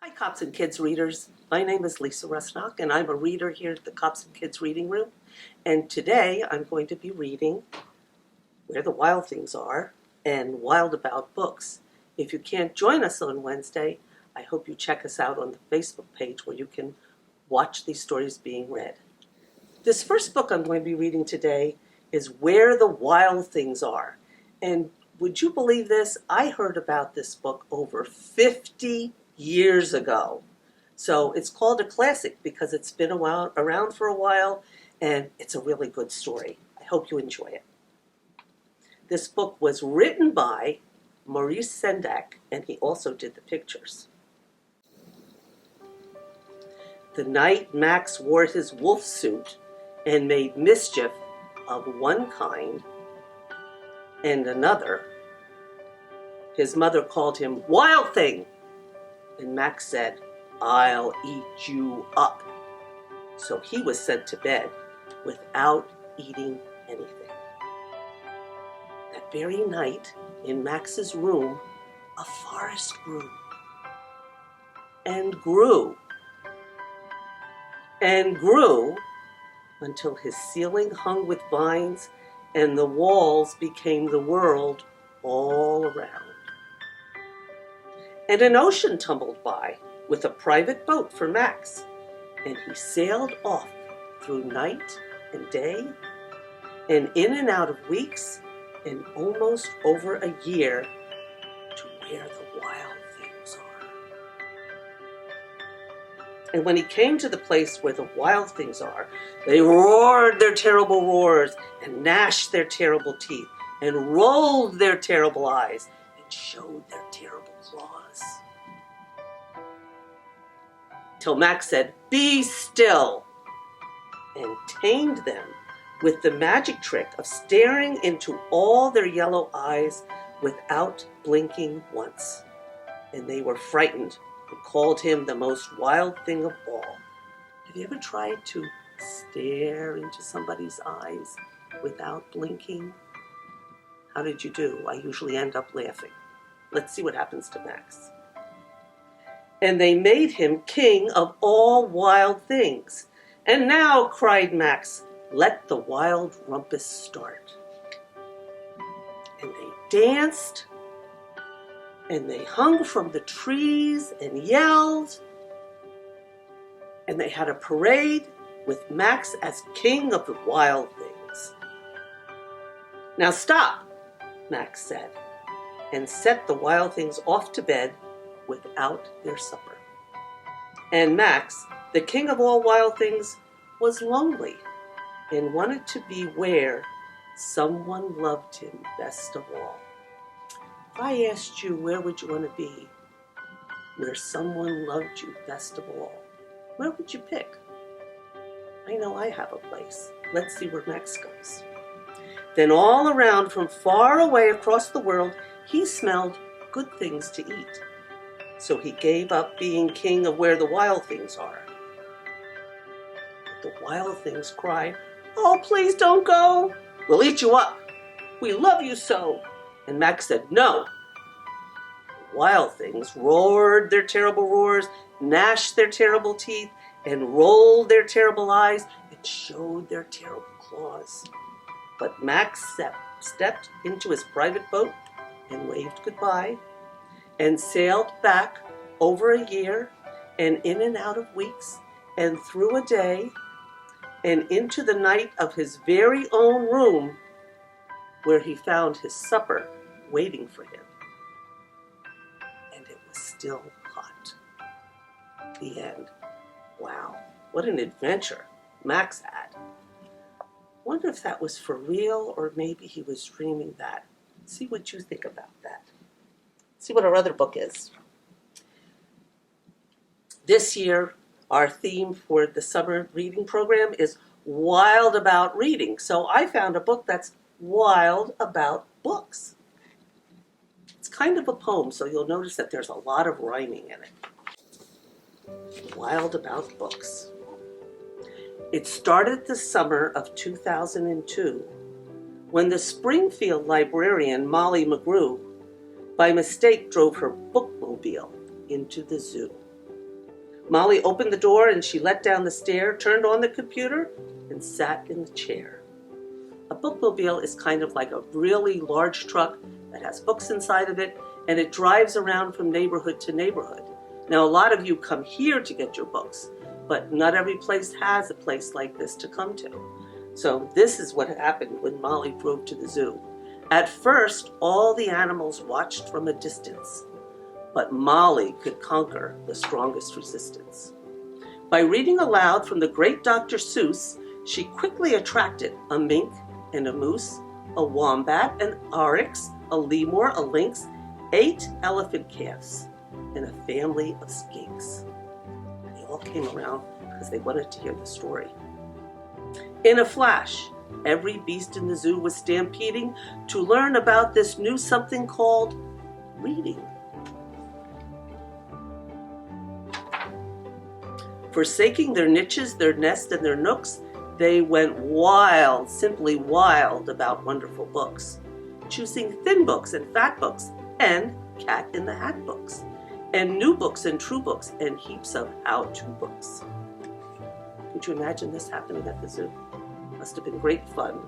Hi, Cops and Kids readers. My name is Lisa Rusnock, and I'm a reader here at the Cops and Kids Reading Room. And today I'm going to be reading Where the Wild Things Are and Wild About Books. If you can't join us on Wednesday, I hope you check us out on the Facebook page where you can watch these stories being read. This first book I'm going to be reading today is Where the Wild Things Are. And would you believe this? I heard about this book over 50 years ago. So it's called a classic because it's been around for a while, and it's a really good story. I hope you enjoy it. This book was written by Maurice Sendack, and he also did the pictures. The night Max wore his wolf suit and made mischief of one kind and another, his mother called him Wild Thing. And Max said, "I'll eat you up." So he was sent to bed without eating anything. That very night, in Max's room, a forest grew and grew and grew until his ceiling hung with vines and the walls became the world all around. And an ocean tumbled by with a private boat for Max, and he sailed off through night and day, and in and out of weeks, and almost over a year to where the wild things are. And when he came to the place where the wild things are, they roared their terrible roars, and gnashed their terrible teeth, and rolled their terrible eyes, and showed their terrible claws. Till Max said, "Be still," and tamed them with the magic trick of staring into all their yellow eyes without blinking once. And they were frightened and called him the most wild thing of all. Have you ever tried to stare into somebody's eyes without blinking? How did you do? I usually end up laughing. Let's see what happens to Max. And they made him king of all wild things. And now, cried Max, let the wild rumpus start. And they danced, and they hung from the trees and yelled, and they had a parade with Max as king of the wild things. Now stop, Max said, and set the wild things off to bed without their supper. And Max, the king of all wild things, was lonely and wanted to be where someone loved him best of all. If I asked you, where would you want to be? Where someone loved you best of all. Where would you pick? I know I have a place. Let's see where Max goes. Then all around, from far away across the world, he smelled good things to eat. So he gave up being king of where the wild things are. But the wild things cried, "Oh, please don't go. We'll eat you up. We love you so." And Max said, "No." The wild things roared their terrible roars, gnashed their terrible teeth, and rolled their terrible eyes, and showed their terrible claws. But Max stepped into his private boat and waved goodbye, and sailed back over a year, and in and out of weeks, and through a day, and into the night of his very own room, where he found his supper waiting for him. And it was still hot. The end. Wow, what an adventure Max had. Wonder if that was for real, or maybe he was dreaming that. See what you think about that. See what our other book is. This year, our theme for the summer reading program is Wild About Reading. So I found a book that's wild about books. It's kind of a poem, so you'll notice that there's a lot of rhyming in it. Wild About Books. It started the summer of 2002 when the Springfield librarian Molly McGrew by mistake drove her bookmobile into the zoo. Molly opened the door and she let down the stair, turned on the computer, and sat in the chair. A bookmobile is kind of like a really large truck that has books inside of it, and it drives around from neighborhood to neighborhood. Now, a lot of you come here to get your books, but not every place has a place like this to come to. So this is what happened when Molly drove to the zoo. At first, all the animals watched from a distance, but Molly could conquer the strongest resistance. By reading aloud from the great Dr. Seuss, she quickly attracted a mink and a moose, a wombat, an oryx, a lemur, a lynx, 8 elephant calves, and a family of skinks. They all came around because they wanted to hear the story. In a flash, every beast in the zoo was stampeding to learn about this new something called reading. Forsaking their niches, their nests, and their nooks, they went wild, simply wild about wonderful books, choosing thin books and fat books, and Cat in the Hat books, and new books and true books, and heaps of how-to books. Could you imagine this happening at the zoo? Must have been great fun.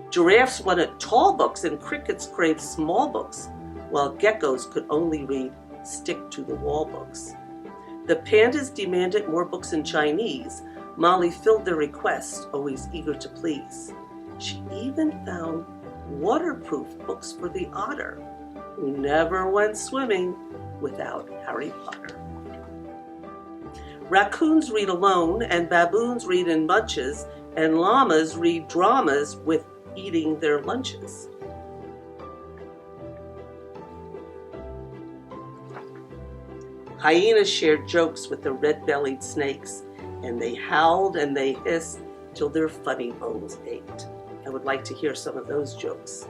Giraffes wanted tall books and crickets craved small books, while geckos could only read stick-to-the-wall books. The pandas demanded more books in Chinese. Molly filled their requests, always eager to please. She even found waterproof books for the otter, who never went swimming without Harry Potter. Raccoons read alone, and baboons read in bunches, and llamas read dramas with eating their lunches. Hyenas shared jokes with the red-bellied snakes, and they howled and they hissed till their funny bones ached. I would like to hear some of those jokes.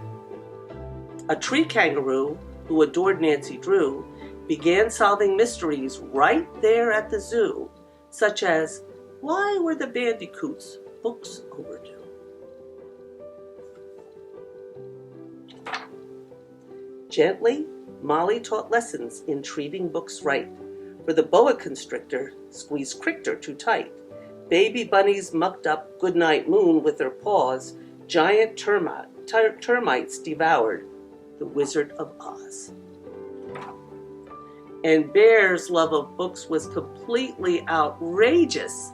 A tree kangaroo, who adored Nancy Drew, began solving mysteries right there at the zoo, such as, why were the bandicoots books overdue? Gently, Molly taught lessons in treating books right. For the boa constrictor squeezed Crictor too tight. Baby bunnies mucked up Goodnight Moon with their paws. Giant termites devoured the Wizard of Oz. And Bear's love of books was completely outrageous.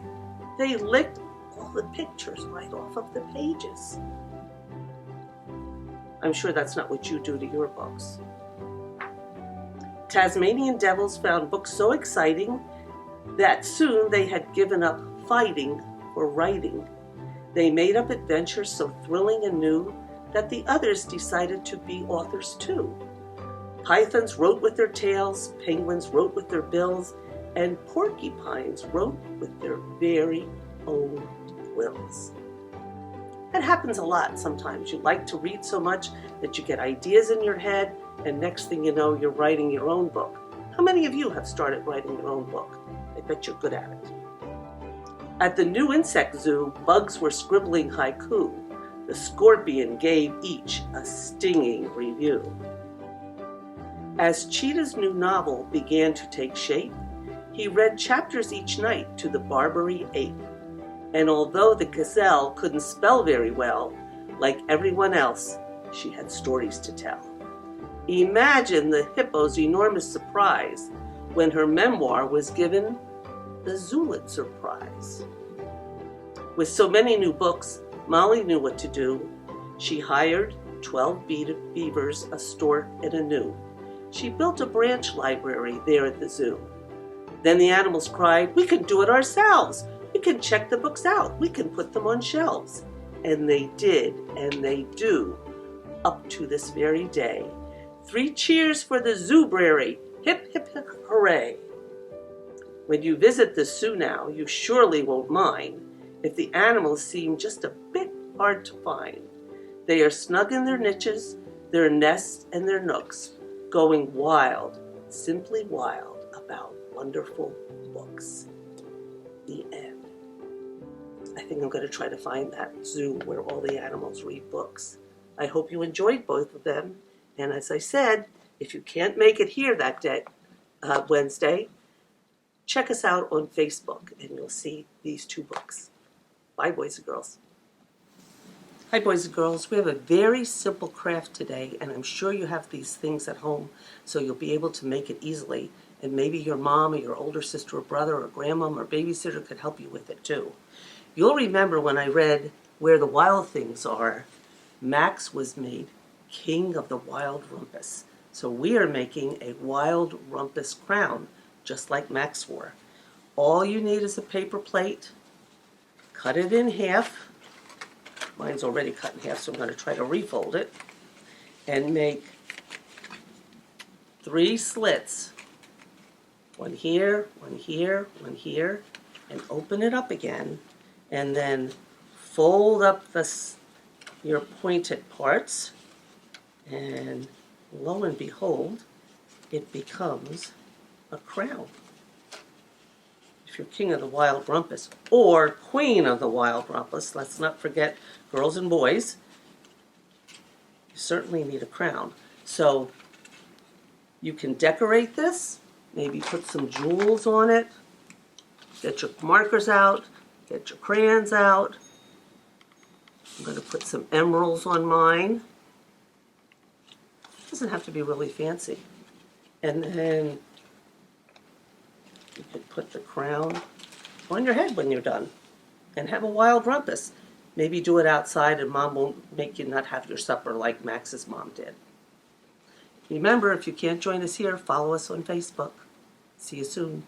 They licked all the pictures right off of the pages. I'm sure that's not what you do to your books. Tasmanian devils found books so exciting that soon they had given up fighting for writing. They made up adventures so thrilling and new that the others decided to be authors too. Pythons wrote with their tails, penguins wrote with their bills, and porcupines wrote with their very own quills. That happens a lot sometimes. You like to read so much that you get ideas in your head, and next thing you know, you're writing your own book. How many of you have started writing your own book? I bet you're good at it. At the new insect zoo, bugs were scribbling haiku. The scorpion gave each a stinging review. As Cheetah's new novel began to take shape, he read chapters each night to the Barbary ape. And although the gazelle couldn't spell very well, like everyone else, she had stories to tell. Imagine the hippo's enormous surprise when her memoir was given the Zulitzer Prize. With so many new books, Molly knew what to do. She hired 12 beavers, a stork, and a gnu. She built a branch library there at the zoo. Then the animals cried, "We can do it ourselves! We can check the books out. We can put them on shelves." And they did, and they do, up to this very day. 3 cheers for the Zoobrary! Hip, hip, hip, hooray! When you visit the zoo now, you surely won't mind if the animals seem just a bit hard to find. They are snug in their niches, their nests, and their nooks, going wild, simply wild, about wonderful books. The end. I think I'm going to try to find that zoo where all the animals read books. I hope you enjoyed both of them. And as I said, if you can't make it here that day, Wednesday, check us out on Facebook and you'll see these 2 books. Bye, boys and girls. Hi, boys and girls. We have a very simple craft today, and I'm sure you have these things at home, so you'll be able to make it easily. And maybe your mom or your older sister or brother or grandmom or babysitter could help you with it too. You'll remember when I read Where the Wild Things Are, Max was made king of the wild rumpus. So we are making a wild rumpus crown, just like Max wore. All you need is a paper plate. Cut it in half. Mine's already cut in half, so I'm going to try to refold it. And make 3 slits. 1 here, 1 here, 1 here. And open it up again. And then fold up your pointed parts. And lo and behold, it becomes a crown. If you're king of the wild rumpus, or queen of the wild rumpus, let's not forget girls and boys, you certainly need a crown. So you can decorate this, maybe put some jewels on it, get your markers out, get your crayons out. I'm going to put some emeralds on mine. It doesn't have to be really fancy. And then you could put the crown on your head when you're done and have a wild rumpus. Maybe do it outside and Mom won't make you not have your supper like Max's mom did. Remember, if you can't join us here, follow us on Facebook. See you soon.